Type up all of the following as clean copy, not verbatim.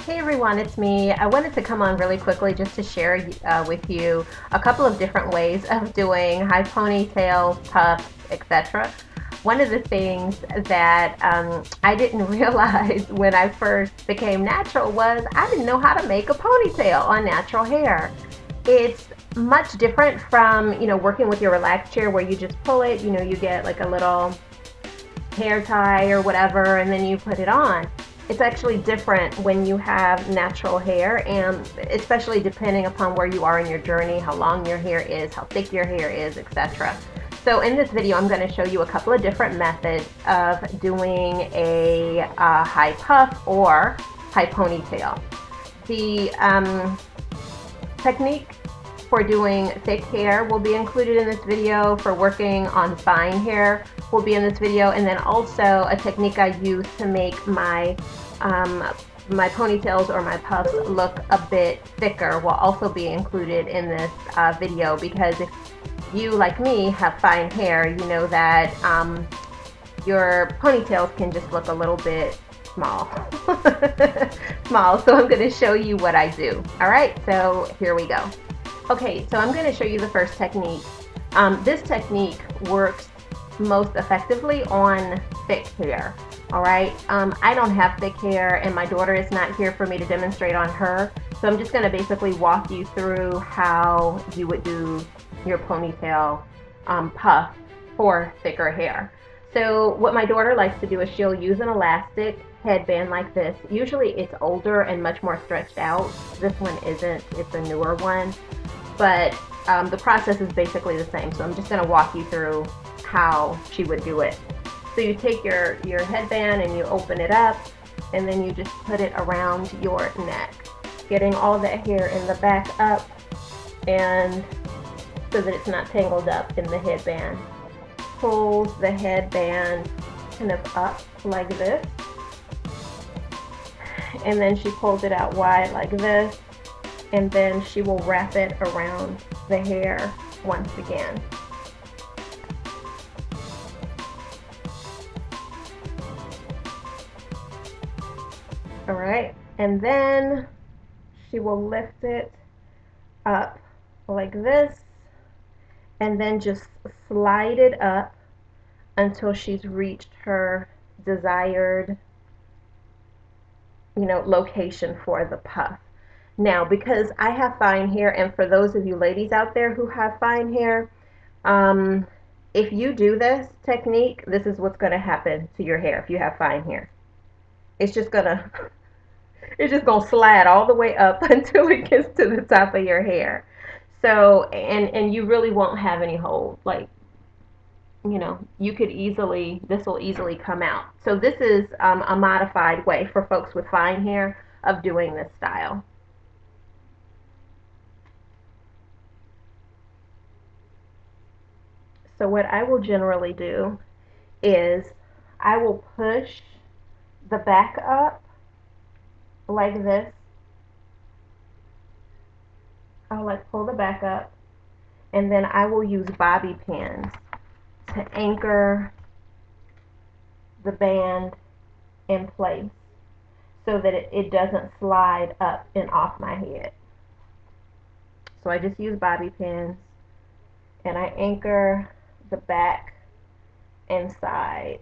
Hey everyone, it's me. I wanted to come on really quickly just to share with you a couple of different ways of doing high ponytails, puffs, etc. One of the things that I didn't realize when I first became natural was I didn't know how to make a ponytail on natural hair. It's much different from, working with your relaxed hair where you just pull it, you get like a little hair tie or whatever and then you put it on. It's actually different when you have natural hair, and especially depending upon where you are in your journey, how long your hair is, how thick your hair is, etc. So in this video I'm going to show you a couple of different methods of doing a high puff or high ponytail. The technique for doing thick hair will be included in this video. For working on fine hair will be in this video, and then also a technique I use to make my my ponytails or my puffs look a bit thicker will also be included in this video, because if you, like me, have fine hair, you know that your ponytails can just look a little bit small. So I'm going to show you what I do. Alright, so here we go. Okay, so I'm going to show you the first technique. This technique works most effectively on thick hair. Alright, I don't have thick hair and my daughter is not here for me to demonstrate on her, so I'm just going to basically walk you through how you would do your ponytail puff for thicker hair. So what my daughter likes to do is she'll use an elastic headband like this. Usually it's older and much more stretched out. This one isn't, it's a newer one, but the process is basically the same, so I'm just going to walk you through how she would do it. So you take your headband and you open it up, and then you just put it around your neck, getting all that hair in the back up, and so that it's not tangled up in the headband. Pulls the headband kind of up like this, and then she pulls it out wide like this, and then she will wrap it around the hair once again. Alright, and then she will lift it up like this, and then just slide it up until she's reached her desired, location for the puff. Now, because I have fine hair, and for those of you ladies out there who have fine hair, if you do this technique, this is what's going to happen to your hair if you have fine hair. It's just gonna slide all the way up until it gets to the top of your hair. So, and you really won't have any hold. Like, you could easily, this will easily come out. So this is a modified way for folks with fine hair of doing this style. So what I will generally do is I will push the back up like this. I'll pull the back up, and then I will use bobby pins to anchor the band in place so that it doesn't slide up and off my head. So I just use bobby pins and I anchor the back and sides.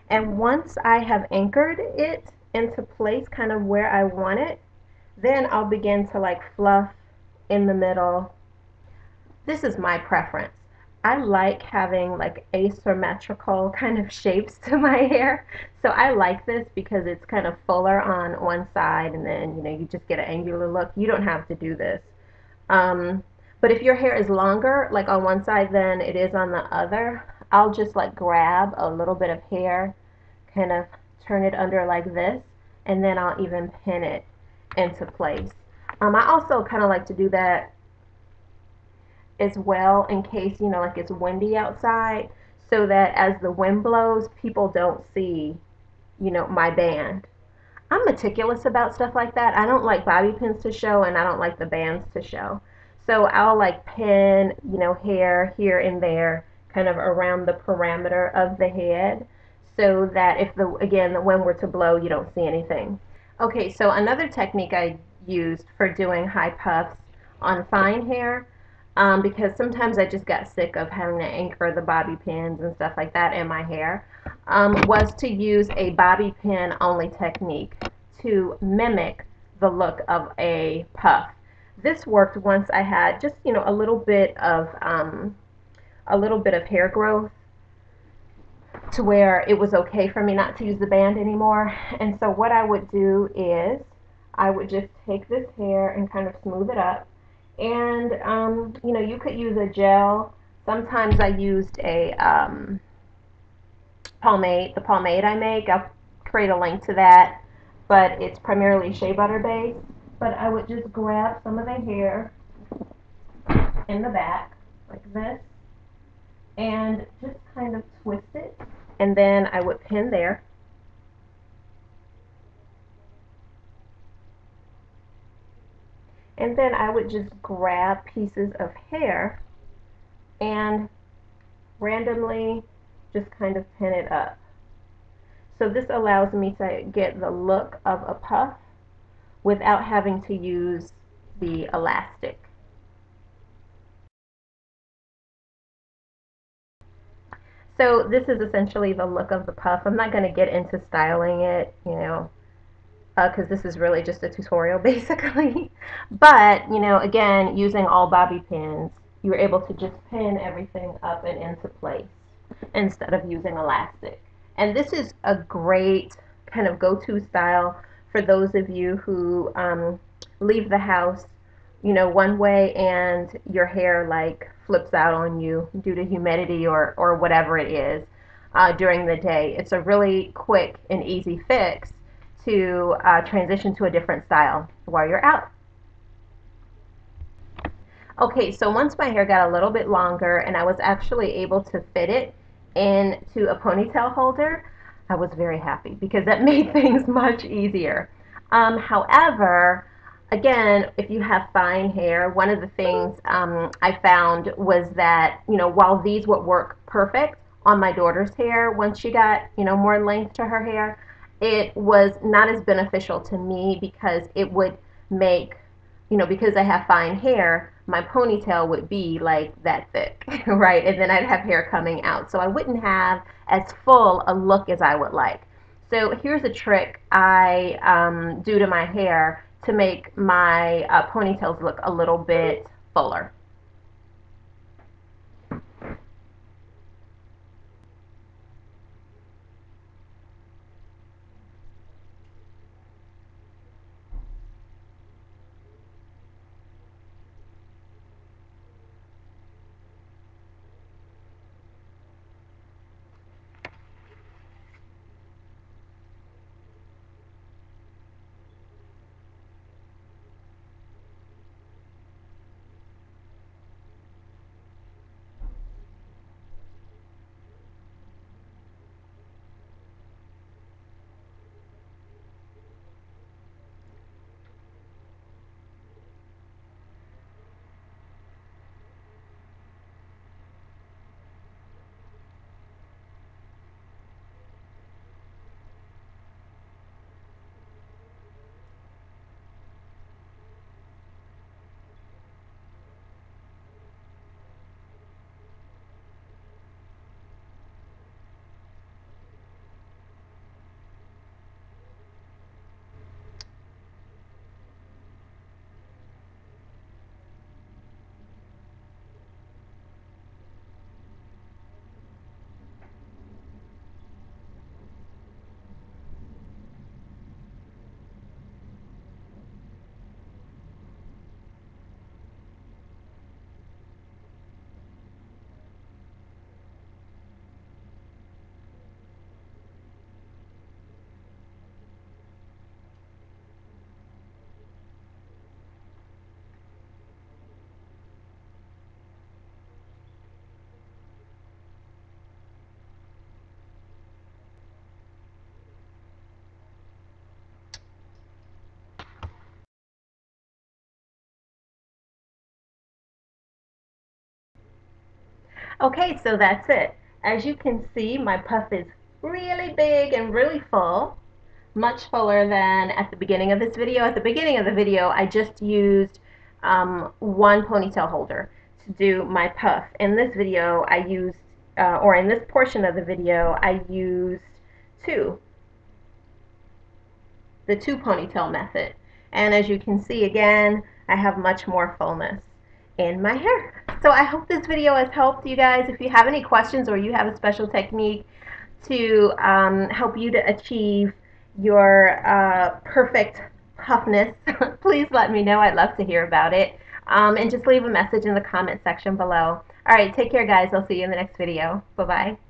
And once I have anchored it into place kind of where I want it, then I'll begin to fluff in the middle. This is my preference. I like having asymmetrical kind of shapes to my hair. So I like this because it's kind of fuller on one side, and then you just get an angular look. You don't have to do this. But if your hair is longer on one side than it is on the other, I'll just grab a little bit of hair, kind of turn it under like this, and then I'll even pin it into place. I also kind of like to do that as well in case it's windy outside, so that as the wind blows, people don't see my band. I'm meticulous about stuff like that. I don't like bobby pins to show, and I don't like the bands to show. So I'll pin hair here and there, kind of around the perimeter of the head, so that if again, the wind were to blow, you don't see anything. Okay, so another technique I used for doing high puffs on fine hair, because sometimes I just got sick of having to anchor the bobby pins and stuff like that in my hair, was to use a bobby pin only technique to mimic the look of a puff. This worked once I had just, a little bit of hair growth, to where it was okay for me not to use the band anymore. And so what I would do is I would just take this hair and kind of smooth it up. And, you could use a gel. Sometimes I used a pomade. The pomade I make, I'll create a link to that. But it's primarily shea butter based. But I would just grab some of the hair in the back like this and just kind of twist it. And then I would pin there. And then I would just grab pieces of hair and randomly just kind of pin it up. So this allows me to get the look of a puff without having to use the elastic. So this is essentially the look of the puff. I'm not going to get into styling it, because this is really just a tutorial basically. But, again, using all bobby pins, you're able to just pin everything up and into place instead of using elastic. And this is a great kind of go-to style for those of you who leave the house, one way and your hair like flips out on you due to humidity or whatever it is during the day. It's a really quick and easy fix to transition to a different style while you're out. Okay, so once my hair got a little bit longer and I was actually able to fit it into a ponytail holder, I was very happy because that made things much easier. However, again, if you have fine hair, one of the things I found was that, while these would work perfect on my daughter's hair once she got, more length to her hair, it was not as beneficial to me because it would make, because I have fine hair, my ponytail would be like that thick, right? And then I'd have hair coming out. So I wouldn't have as full a look as I would like. So here's a trick I do to my hair to make my ponytails look a little bit fuller. Okay, so that's it. As you can see, my puff is really big and really full, much fuller than at the beginning of this video. At the beginning of the video, I just used one ponytail holder to do my puff. In this video, I used, or in this portion of the video, I used two, the two ponytail method. And as you can see again, I have much more fullness in my hair. So I hope this video has helped you guys. If you have any questions or you have a special technique to help you to achieve your perfect puffness, please let me know. I'd love to hear about it. And just leave a message in the comment section below. All right, take care, guys. I'll see you in the next video. Bye-bye.